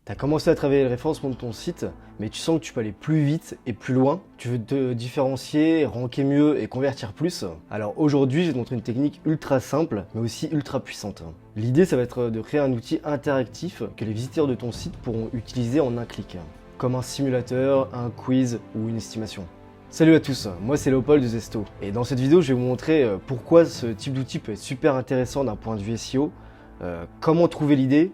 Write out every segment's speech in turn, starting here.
Tu as commencé à travailler le référencement de ton site, mais tu sens que tu peux aller plus vite et plus loin. Tu veux te différencier, ranker mieux et convertir plus. Alors aujourd'hui, je vais te montrer une technique ultra simple, mais aussi ultra puissante. L'idée, ça va être de créer un outil interactif que les visiteurs de ton site pourront utiliser en un clic, comme un simulateur, un quiz ou une estimation. Salut à tous, moi c'est Léopold de Zesto. Et dans cette vidéo, je vais vous montrer pourquoi ce type d'outil peut être super intéressant d'un point de vue SEO, comment trouver l'idée,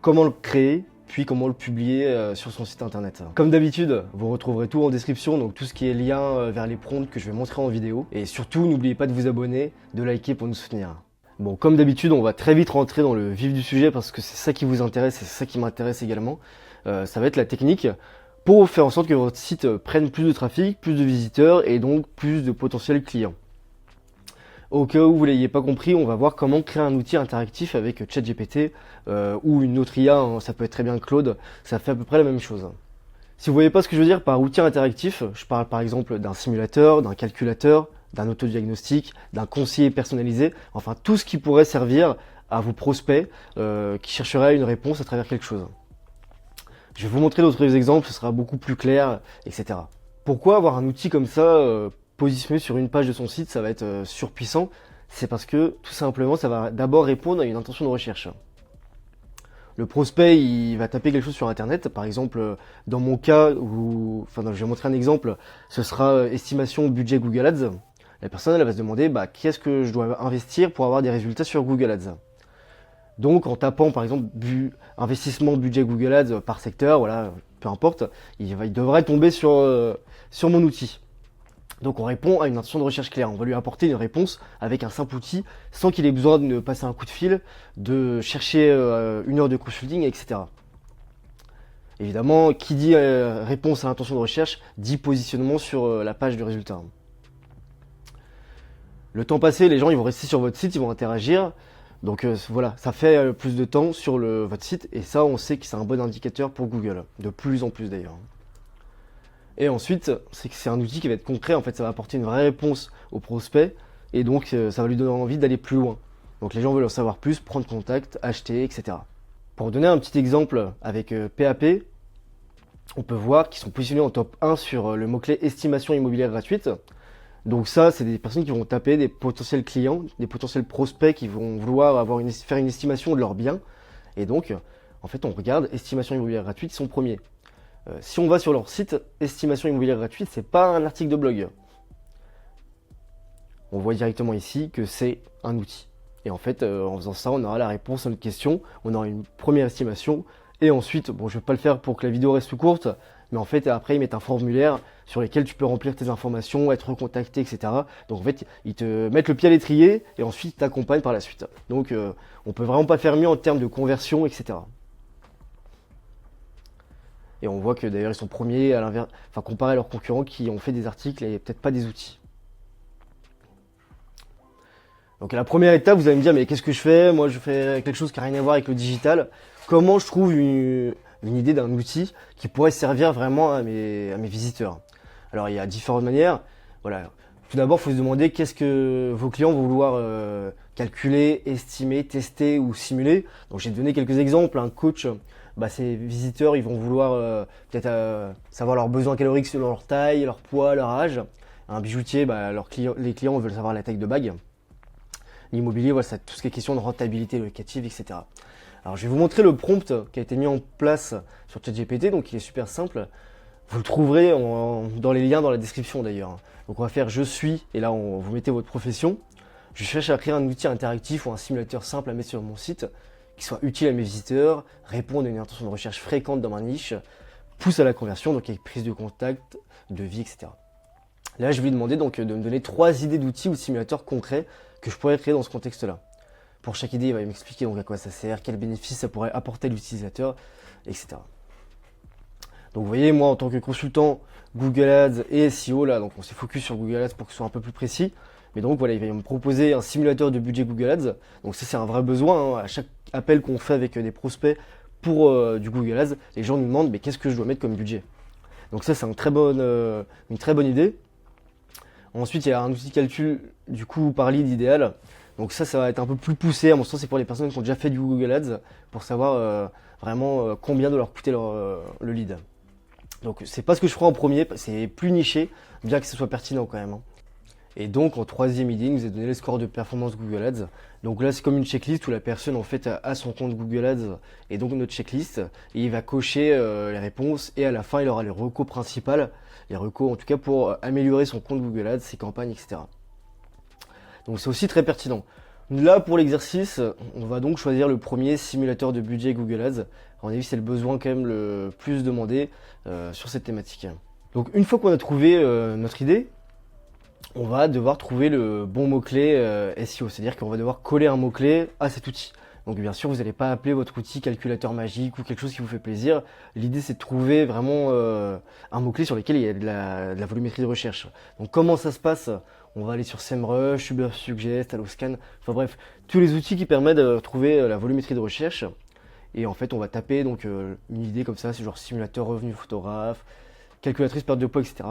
comment le créer, puis comment le publier sur son site internet. Comme d'habitude, vous retrouverez tout en description, donc tout ce qui est lien vers les prompts que je vais montrer en vidéo. Et surtout, n'oubliez pas de vous abonner, de liker pour nous soutenir. Bon, comme d'habitude, on va très vite rentrer dans le vif du sujet parce que c'est ça qui vous intéresse et c'est ça qui m'intéresse également. Ça va être la technique pour faire en sorte que votre site prenne plus de trafic, plus de visiteurs et donc plus de potentiels clients. Au cas où vous ne l'ayez pas compris, on va voir comment créer un outil interactif avec ChatGPT ou une autre IA, hein, ça peut être très bien Claude, ça fait à peu près la même chose. Si vous voyez pas ce que je veux dire par outil interactif, je parle par exemple d'un simulateur, d'un calculateur, d'un autodiagnostic, d'un conseiller personnalisé, enfin tout ce qui pourrait servir à vos prospects qui chercheraient une réponse à travers quelque chose. Je vais vous montrer d'autres exemples, ce sera beaucoup plus clair, etc. Pourquoi avoir un outil comme ça positionné sur une page de son site, ça va être surpuissant? C'est parce que tout simplement, ça va d'abord répondre à une intention de recherche. Le prospect, il va taper quelque chose sur Internet, par exemple, dans mon cas, je vais montrer un exemple, ce sera estimation budget Google Ads. La personne, elle va se demander, qu'est-ce que je dois investir pour avoir des résultats sur Google Ads? Donc, en tapant, par exemple, investissement budget Google Ads par secteur, voilà, peu importe, il devrait tomber sur mon outil. Donc on répond à une intention de recherche claire, on va lui apporter une réponse avec un simple outil sans qu'il ait besoin de passer un coup de fil, de chercher une heure de consulting, etc. Évidemment, qui dit réponse à l'intention de recherche, dit positionnement sur la page de résultat. Le temps passé, les gens ils vont rester sur votre site, ils vont interagir. Donc voilà, ça fait plus de temps sur votre site et ça on sait que c'est un bon indicateur pour Google, de plus en plus d'ailleurs. Et ensuite, c'est que c'est un outil qui va être concret, en fait ça va apporter une vraie réponse au prospect et donc ça va lui donner envie d'aller plus loin. Donc les gens veulent en savoir plus, prendre contact, acheter, etc. Pour donner un petit exemple avec PAP, on peut voir qu'ils sont positionnés en top 1 sur le mot-clé estimation immobilière gratuite. Donc ça, c'est des personnes qui vont taper des potentiels clients, des potentiels prospects qui vont vouloir faire une estimation de leurs biens. Et donc, en fait, on regarde estimation immobilière gratuite, ils sont premiers. Si on va sur leur site, estimation immobilière gratuite, c'est pas un article de blog. On voit directement ici que c'est un outil. Et en fait, en faisant ça, on aura la réponse à notre question, on aura une première estimation, et ensuite, bon, je vais pas le faire pour que la vidéo reste plus courte, mais en fait, après, ils mettent un formulaire sur lequel tu peux remplir tes informations, être recontacté, etc. Donc en fait, ils te mettent le pied à l'étrier, et ensuite, ils t'accompagnent par la suite. Donc, on peut vraiment pas faire mieux en termes de conversion, etc. Et on voit que d'ailleurs ils sont premiers à l'inverse, enfin comparé à leurs concurrents qui ont fait des articles et peut-être pas des outils. Donc à la première étape, vous allez me dire mais qu'est-ce que je fais? Moi je fais quelque chose qui n'a rien à voir avec le digital. Comment je trouve une idée d'un outil qui pourrait servir vraiment à mes visiteurs? Alors il y a différentes manières. Voilà. Tout d'abord, il faut se demander qu'est-ce que vos clients vont vouloir calculer, estimer, tester ou simuler. Donc j'ai donné quelques exemples. Un coach, ces visiteurs, ils vont vouloir peut-être savoir leurs besoins caloriques selon leur taille, leur poids, leur âge. Un bijoutier, les clients veulent savoir la taille de bague. L'immobilier, voilà, c'est tout ce qui est question de rentabilité locative, etc. Alors je vais vous montrer le prompt qui a été mis en place sur ChatGPT, donc il est super simple. Vous le trouverez dans les liens dans la description d'ailleurs. Donc on va faire je suis, et là vous mettez votre profession. Je cherche à créer un outil interactif ou un simulateur simple à mettre sur mon site, qui soit utile à mes visiteurs, répondre à une intention de recherche fréquente dans ma niche, pousse à la conversion, donc avec prise de contact, devis, etc. Là je vais lui demander donc de me donner 3 idées d'outils ou de simulateurs concrets que je pourrais créer dans ce contexte-là. Pour chaque idée, il va m'expliquer donc à quoi ça sert, quels bénéfices ça pourrait apporter à l'utilisateur, etc. Donc vous voyez, moi en tant que consultant Google Ads et SEO, là, donc on s'est focus sur Google Ads pour que ce soit un peu plus précis. Mais donc voilà, il va me proposer un simulateur de budget Google Ads. Donc ça c'est un vrai besoin, hein. À chaque appel qu'on fait avec des prospects pour du Google Ads, les gens nous demandent mais qu'est-ce que je dois mettre comme budget. Donc ça c'est une très bonne idée. Ensuite il y a un outil de calcul du coût par lead idéal. Donc ça va être un peu plus poussé, à mon sens c'est pour les personnes qui ont déjà fait du Google Ads, pour savoir vraiment combien doit leur coûter le lead. Donc c'est pas ce que je ferai en premier, c'est plus niché, bien que ce soit pertinent quand même, hein. Et donc en troisième idée, il nous a donné les scores de performance Google Ads. Donc là c'est comme une checklist où la personne en fait a son compte Google Ads et donc notre checklist. Et il va cocher les réponses et à la fin il aura les recos principales. Les recos en tout cas pour améliorer son compte Google Ads, ses campagnes, etc. Donc c'est aussi très pertinent. Là pour l'exercice, on va donc choisir le premier simulateur de budget Google Ads. On a vu que c'est le besoin quand même le plus demandé sur cette thématique. Donc une fois qu'on a trouvé notre idée, on va devoir trouver le bon mot-clé SEO, c'est-à-dire qu'on va devoir coller un mot-clé à cet outil. Donc bien sûr, vous n'allez pas appeler votre outil calculateur magique ou quelque chose qui vous fait plaisir. L'idée, c'est de trouver vraiment un mot-clé sur lequel il y a de la volumétrie de recherche. Donc comment ça se passe? On va aller sur SEMrush, Ubersuggest, Alloscan, enfin bref, tous les outils qui permettent de trouver la volumétrie de recherche. Et en fait, on va taper donc une idée comme ça, c'est genre simulateur revenu photographe, calculatrice perte de poids, etc.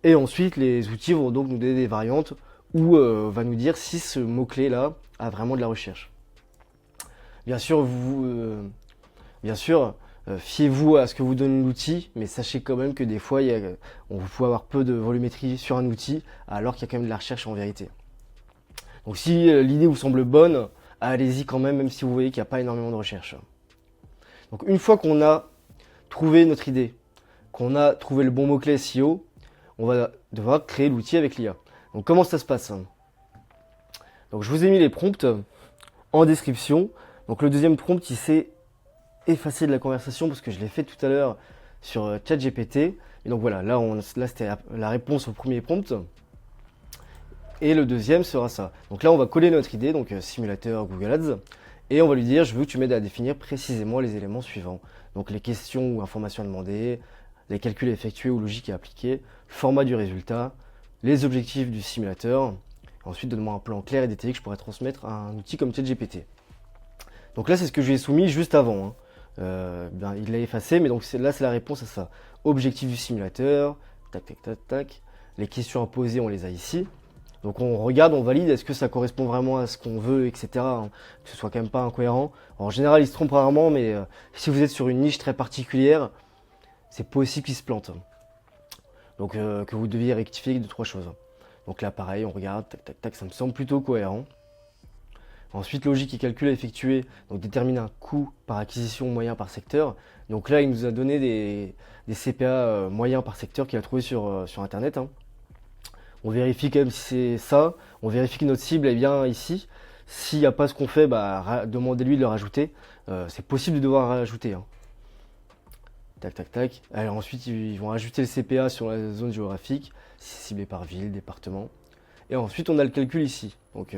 Et ensuite, les outils vont donc nous donner des variantes où va nous dire si ce mot-clé là a vraiment de la recherche. Bien sûr, fiez-vous à ce que vous donne l'outil, mais sachez quand même que des fois, on peut avoir peu de volumétrie sur un outil, alors qu'il y a quand même de la recherche en vérité. Donc si l'idée vous semble bonne, allez-y quand même si vous voyez qu'il n'y a pas énormément de recherche. Donc une fois qu'on a trouvé notre idée, qu'on a trouvé le bon mot-clé SEO, on va devoir créer l'outil avec l'IA. Donc comment ça se passe? Donc je vous ai mis les prompts en description. Donc le deuxième prompt, il s'est effacé de la conversation parce que je l'ai fait tout à l'heure sur ChatGPT. Et donc voilà, là c'était la réponse au premier prompt. Et le deuxième sera ça. Donc là on va coller notre idée, donc simulateur Google Ads. Et on va lui dire, je veux que tu m'aides à définir précisément les éléments suivants. Donc les questions ou informations à demander, les calculs effectués ou logiques à appliquer, format du résultat, les objectifs du simulateur. Ensuite, donne-moi un plan clair et détaillé que je pourrais transmettre à un outil comme ChatGPT. Donc là, c'est ce que je lui ai soumis juste avant, hein. Il l'a effacé, mais donc là, c'est la réponse à ça. Objectif du simulateur, tac, tac, tac, tac. Les questions à poser, on les a ici. Donc on regarde, on valide, est-ce que ça correspond vraiment à ce qu'on veut, etc. Hein, que ce soit quand même pas incohérent. En général, il se trompe rarement, mais si vous êtes sur une niche très particulière, c'est possible qu'il se plante. Donc que vous deviez rectifier 2-3 choses. Donc là, pareil, on regarde, tac, tac, tac, ça me semble plutôt cohérent. Ensuite, logique et calcul à effectuer, donc détermine un coût par acquisition moyen par secteur. Donc là, il nous a donné des CPA moyens par secteur qu'il a trouvé sur Internet, hein. On vérifie quand même si c'est ça. On vérifie que notre cible est bien ici. S'il n'y a pas ce qu'on fait, demandez-lui de le rajouter. C'est possible de devoir rajouter, hein. Tac, tac, tac. Alors ensuite, ils vont ajouter le CPA sur la zone géographique, si c'est ciblé par ville, département. Et ensuite, on a le calcul ici. Donc,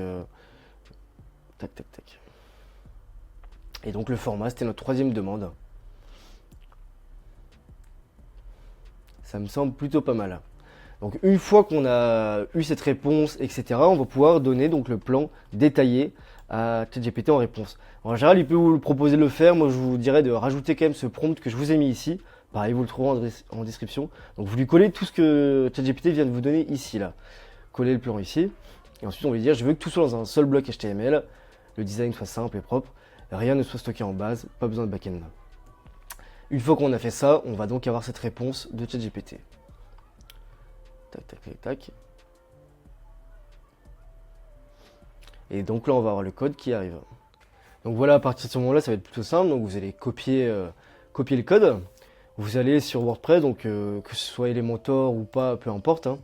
tac, tac, tac. Et donc, le format, c'était notre troisième demande. Ça me semble plutôt pas mal. Donc une fois qu'on a eu cette réponse, etc., on va pouvoir donner donc le plan détaillé à ChatGPT en réponse. En général, il peut vous proposer de le faire. Moi, je vous dirais de rajouter quand même ce prompt que je vous ai mis ici. Pareil, vous le trouverez en description. Donc vous lui collez tout ce que ChatGPT vient de vous donner ici, là. Collez le plan ici. Et ensuite, on va lui dire, je veux que tout soit dans un seul bloc HTML. Le design soit simple et propre. Rien ne soit stocké en base. Pas besoin de backend. Une fois qu'on a fait ça, on va donc avoir cette réponse de ChatGPT. Tac, tac, tac, tac. Et donc là, on va avoir le code qui arrive. Donc voilà, à partir de ce moment-là, ça va être plutôt simple. Donc vous allez copier le code. Vous allez sur WordPress, donc que ce soit Elementor ou pas, peu importe, hein.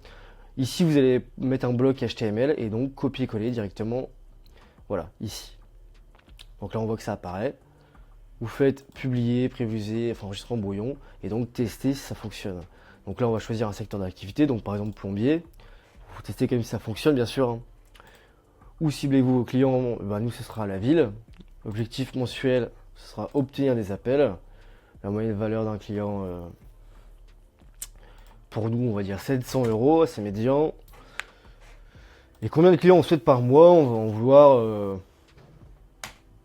Ici, vous allez mettre un bloc HTML et donc copier-coller directement, voilà, ici. Donc là, on voit que ça apparaît. Vous faites publier, préviser, enfin enregistrer en brouillon et donc tester si ça fonctionne. Donc là, on va choisir un secteur d'activité, donc par exemple plombier. Vous testez quand même si ça fonctionne, bien sûr, hein. Où ciblez-vous vos clients? Nous, ce sera la ville. Objectif mensuel, ce sera obtenir des appels. La moyenne valeur d'un client, pour nous, on va dire 700 €, c'est médian. Et combien de clients on souhaite par mois? On va en vouloir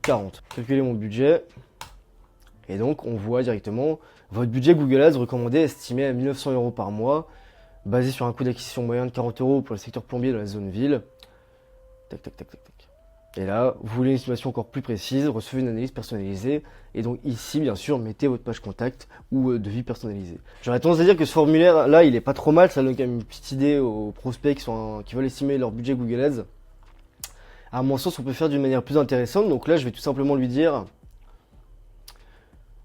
40. Calculer mon budget. Et donc, on voit directement votre budget Google Ads recommandé estimé à 1900 € par mois, basé sur un coût d'acquisition moyen de 40 € pour le secteur plombier de la zone ville. Tac, tac, tac, tac, tac. Et là, vous voulez une estimation encore plus précise, recevez une analyse personnalisée. Et donc ici, bien sûr, mettez votre page contact ou devis personnalisé. J'aurais tendance à dire que ce formulaire-là, il est pas trop mal. Ça donne quand même une petite idée aux prospects qui veulent estimer leur budget Google Ads. À mon sens, on peut faire d'une manière plus intéressante. Donc là, je vais tout simplement lui dire...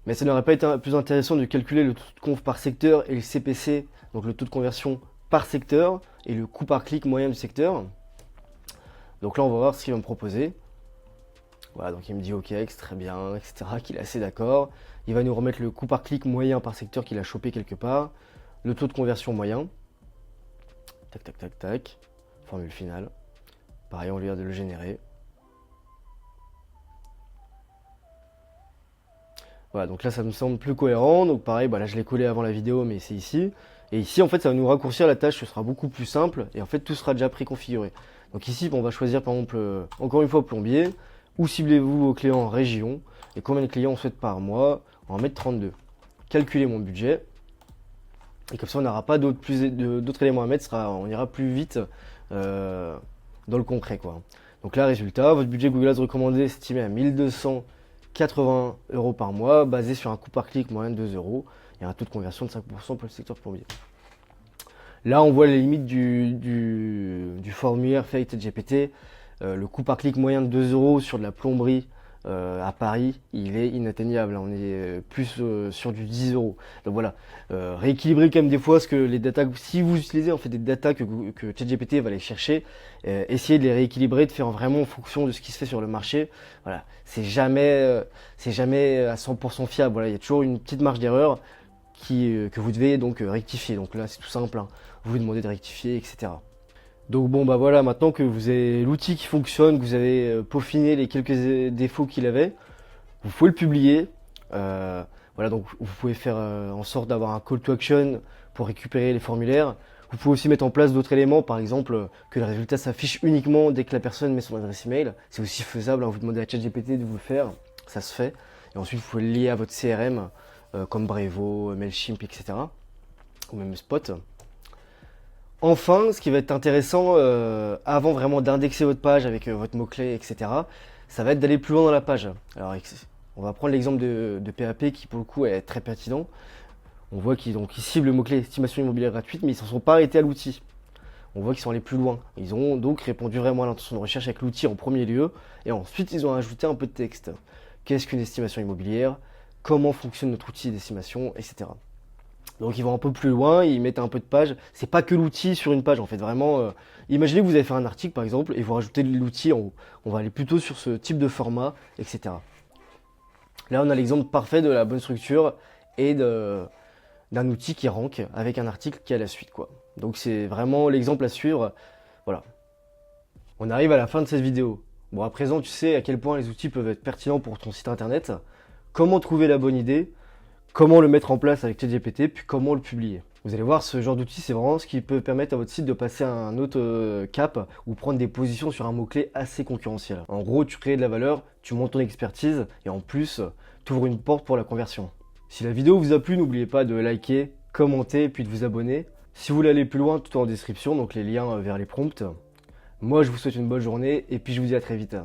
Mais ça n'aurait pas été plus intéressant de calculer le taux de conf par secteur et le CPC, donc le taux de conversion par secteur, et le coût par clic moyen du secteur. Donc là, on va voir ce qu'il va me proposer. Voilà, donc il me dit OK, très bien, etc., qu'il est assez d'accord. Il va nous remettre le coût par clic moyen par secteur qu'il a chopé quelque part. Le taux de conversion moyen. Tac, tac, tac, tac. Formule finale. Pareil, on lui a de le générer. Voilà, donc là ça me semble plus cohérent, donc pareil, bah là je l'ai collé avant la vidéo, mais c'est ici. Et ici en fait ça va nous raccourcir la tâche, ce sera beaucoup plus simple, et en fait tout sera déjà préconfiguré. Donc ici on va choisir par exemple, encore une fois plombier, où ciblez-vous vos clients en région, et combien de clients on souhaite par mois, on va mettre 32. Calculer mon budget, et comme ça on n'aura pas d'autres éléments à mettre, on ira plus vite dans le concret quoi. Donc là résultat, votre budget Google Ads recommandé est estimé à 1280 € par mois, basé sur un coût par clic moyen de 2 € et un taux de conversion de 5% pour le secteur plombier. Là, on voit les limites du formulaire fait avec ChatGPT. Le coût par clic moyen de 2 € sur de la plomberie à Paris, il est inatteignable. On est plus sur du 10 €. Donc voilà, rééquilibrer quand même des fois ce que les datas, si vous utilisez en fait des datas que ChatGPT va aller chercher, essayez de les rééquilibrer, de faire vraiment en fonction de ce qui se fait sur le marché. Voilà, c'est jamais à 100% fiable. Voilà, il y a toujours une petite marge d'erreur que vous devez donc rectifier. Donc là, c'est tout simple. Hein. Vous demandez de rectifier, etc. Donc bon bah voilà, maintenant que vous avez l'outil qui fonctionne, que vous avez peaufiné les quelques défauts qu'il avait, vous pouvez le publier. Voilà, donc vous pouvez faire en sorte d'avoir un call to action pour récupérer les formulaires. Vous pouvez aussi mettre en place d'autres éléments, par exemple que le résultat s'affiche uniquement dès que la personne met son adresse email. C'est aussi faisable, hein, vous demandez à ChatGPT de vous le faire, ça se fait. Et ensuite vous pouvez le lier à votre CRM, comme Brevo, Mailchimp, etc. Ou même Spot. Enfin, ce qui va être intéressant, avant vraiment d'indexer votre page avec votre mot-clé, etc., ça va être d'aller plus loin dans la page. Alors, on va prendre l'exemple de PAP qui, pour le coup, est très pertinent. On voit qu'ils ciblent le mot-clé estimation immobilière gratuite, mais ils ne s'en sont pas arrêtés à l'outil. On voit qu'ils sont allés plus loin. Ils ont donc répondu vraiment à l'intention de recherche avec l'outil en premier lieu, et ensuite ils ont ajouté un peu de texte. Qu'est-ce qu'une estimation immobilière? Comment fonctionne notre outil d'estimation, etc. Donc ils vont un peu plus loin, ils mettent un peu de page. C'est pas que l'outil sur une page en fait, vraiment. Imaginez que vous avez fait un article par exemple et vous rajoutez l'outil en haut. On va aller plutôt sur ce type de format, etc. Là on a l'exemple parfait de la bonne structure et d'un outil qui rank avec un article qui est à la suite quoi. Donc c'est vraiment l'exemple à suivre. Voilà. On arrive à la fin de cette vidéo. Bon à présent tu sais à quel point les outils peuvent être pertinents pour ton site internet. Comment trouver la bonne idée? Comment le mettre en place avec ChatGPT, puis comment le publier. Vous allez voir, ce genre d'outil, c'est vraiment ce qui peut permettre à votre site de passer à un autre cap ou prendre des positions sur un mot-clé assez concurrentiel. En gros, tu crées de la valeur, tu montes ton expertise et en plus, tu ouvres une porte pour la conversion. Si la vidéo vous a plu, n'oubliez pas de liker, commenter, puis de vous abonner. Si vous voulez aller plus loin, tout est en description, donc les liens vers les prompts. Moi, je vous souhaite une bonne journée et puis je vous dis à très vite.